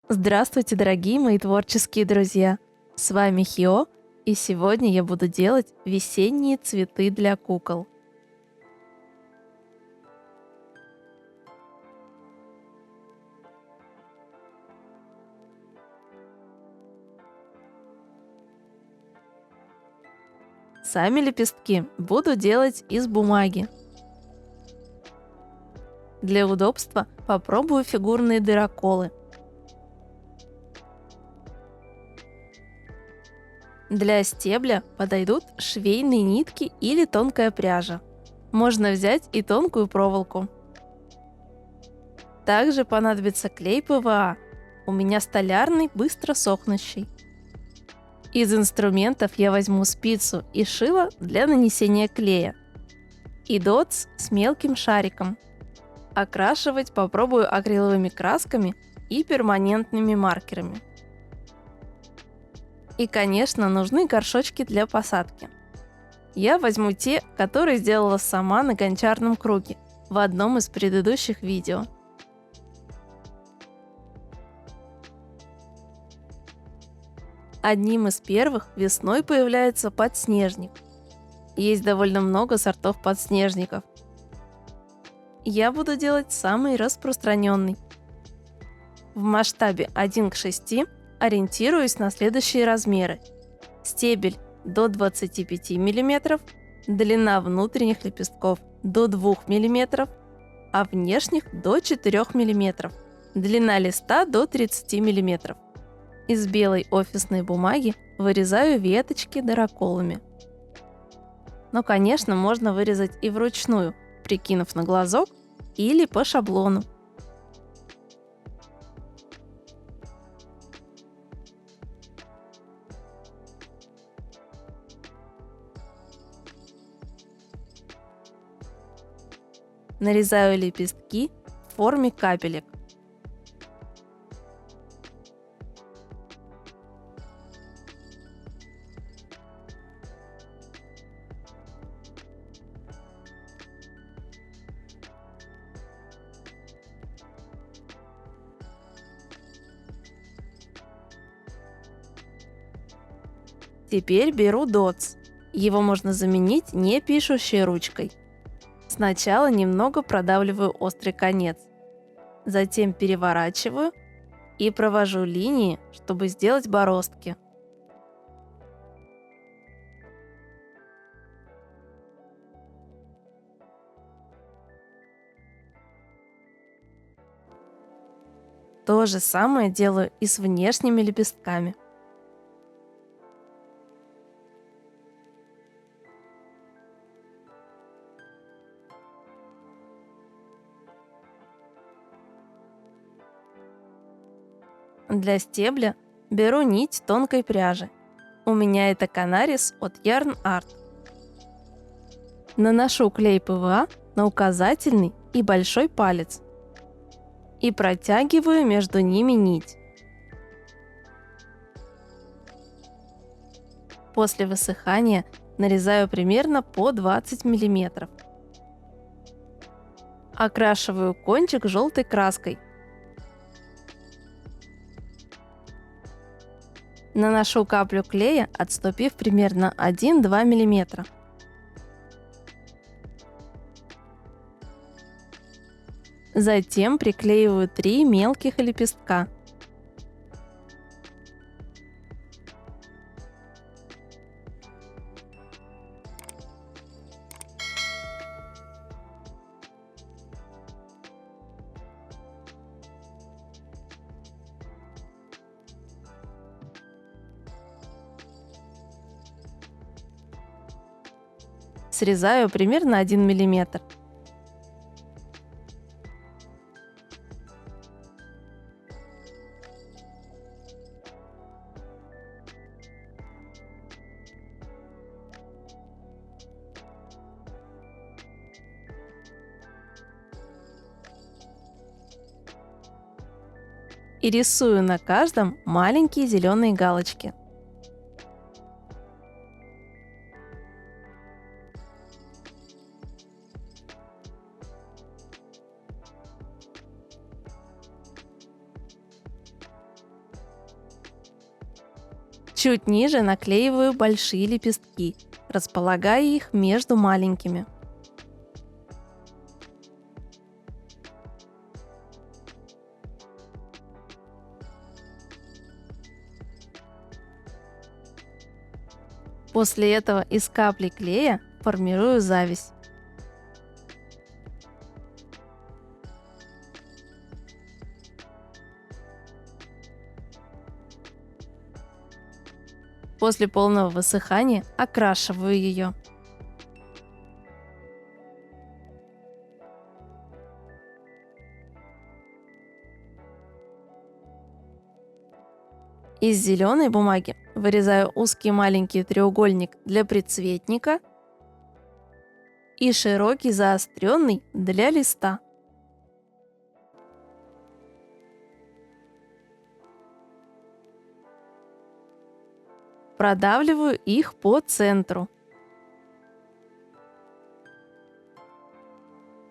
Здравствуйте, дорогие мои творческие друзья! С вами Хио, и сегодня я буду делать весенние цветы для кукол. Сами лепестки буду делать из бумаги. Для удобства попробую фигурные дыроколы. Для стебля подойдут швейные нитки или тонкая пряжа. Можно взять и тонкую проволоку. Также понадобится клей ПВА. У меня столярный, быстро сохнущий. Из инструментов я возьму спицу и шило для нанесения клея. И дотс с мелким шариком. Окрашивать попробую акриловыми красками и перманентными маркерами. И, конечно, нужны горшочки для посадки. Я возьму те, которые сделала сама на гончарном круге в одном из предыдущих видео. Одним из первых весной появляется подснежник. Есть довольно много сортов подснежников. Я буду делать самый распространенный. В масштабе 1:6 ориентируюсь на следующие размеры. Стебель до 25 мм, длина внутренних лепестков до 2 мм, а внешних до 4 мм, длина листа до 30 мм. Из белой офисной бумаги вырезаю веточки дыроколами. Но, конечно, можно вырезать и вручную, прикинув на глазок или по шаблону. Нарезаю лепестки в форме капелек. Теперь беру дотс. Его можно заменить не пишущей ручкой. Сначала немного продавливаю острый конец. Затем переворачиваю и провожу линии, чтобы сделать бороздки. То же самое делаю и с внешними лепестками. Для стебля беру нить тонкой пряжи. У меня это Канарис от Yarn Art. Наношу клей ПВА на указательный и большой палец и протягиваю между ними нить. После высыхания нарезаю примерно по 20 мм. Окрашиваю кончик желтой краской. Наношу каплю клея, отступив примерно 1-2 мм. Затем приклеиваю 3 мелких лепестка. Срезаю примерно 1 мм. И рисую на каждом маленькие зеленые галочки. Чуть ниже наклеиваю большие лепестки, располагая их между маленькими. После этого из капли клея формирую зависть. После полного высыхания окрашиваю ее. Из зеленой бумаги вырезаю узкий маленький треугольник для прицветника и широкий заостренный для листа. Продавливаю их по центру.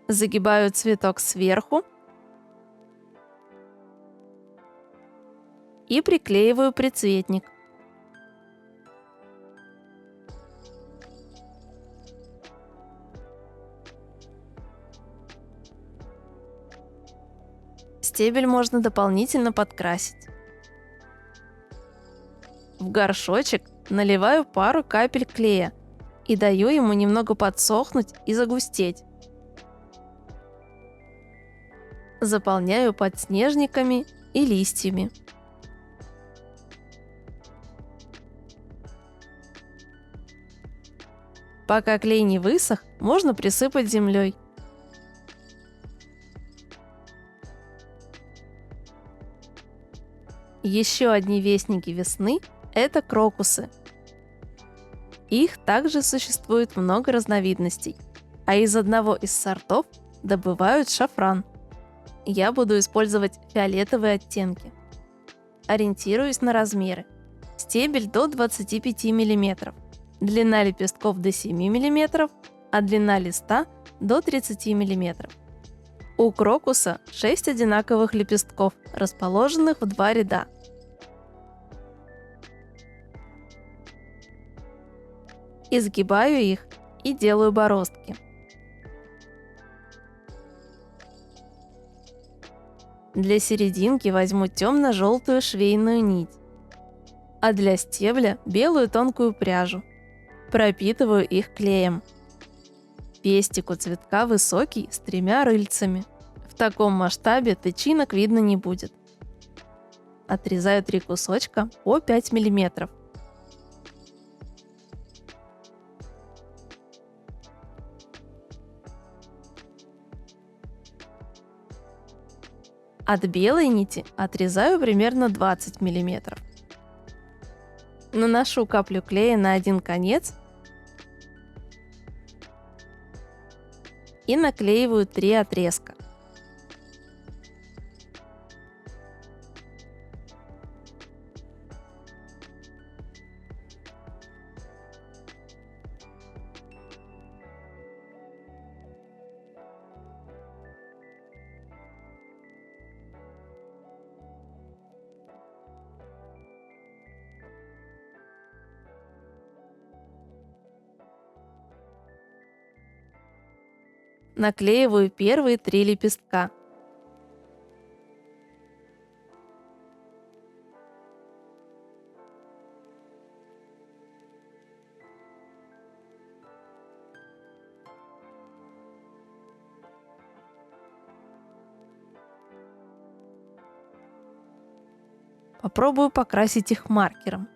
Загибаю цветок сверху и приклеиваю прицветник. Стебель можно дополнительно подкрасить. В горшочек наливаю пару капель клея и даю ему немного подсохнуть и загустеть. Заполняю подснежниками и листьями. Пока клей не высох, можно присыпать землей. Еще одни вестники весны – это крокусы. Их также существует много разновидностей, а из одного из сортов добывают шафран. Я буду использовать фиолетовые оттенки. Ориентируюсь на размеры. Стебель до 25 мм, длина лепестков до 7 мм, а длина листа до 30 мм. У крокуса 6 одинаковых лепестков, расположенных в 2 ряда. Изгибаю их и делаю бороздки. Для серединки возьму темно-желтую швейную нить, а для стебля белую тонкую пряжу. Пропитываю их клеем. Пестик у цветка высокий, с 3 рыльцами. В таком масштабе тычинок видно не будет. Отрезаю 3 кусочка по 5 мм. От белой нити отрезаю примерно 20 мм. Наношу каплю клея на один конец и наклеиваю 3 отрезка. Наклеиваю первые 3 лепестка. Попробую покрасить их маркером.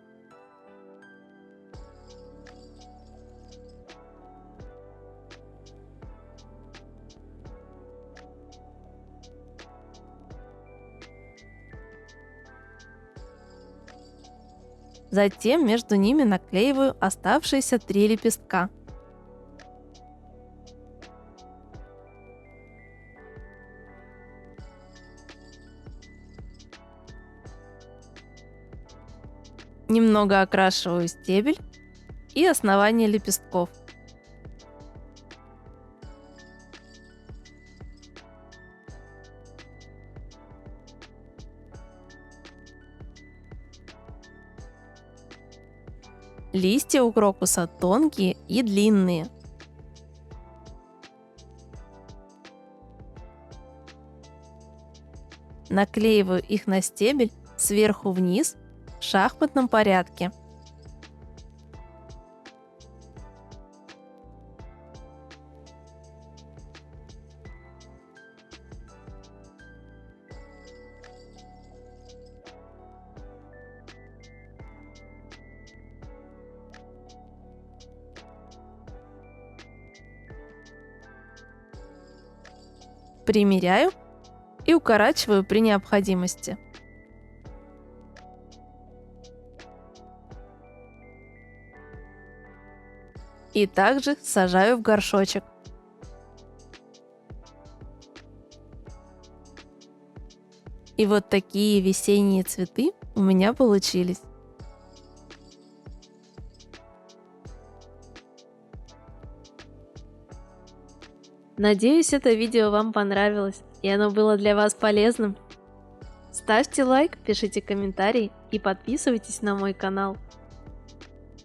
Затем между ними наклеиваю оставшиеся 3 лепестка. Немного окрашиваю стебель и основание лепестков. Листья у крокуса тонкие и длинные. Наклеиваю их на стебель сверху вниз в шахматном порядке. Примеряю и укорачиваю при необходимости. И также сажаю в горшочек. И вот такие весенние цветы у меня получились. Надеюсь, это видео вам понравилось и оно было для вас полезным. Ставьте лайк, пишите комментарии и подписывайтесь на мой канал.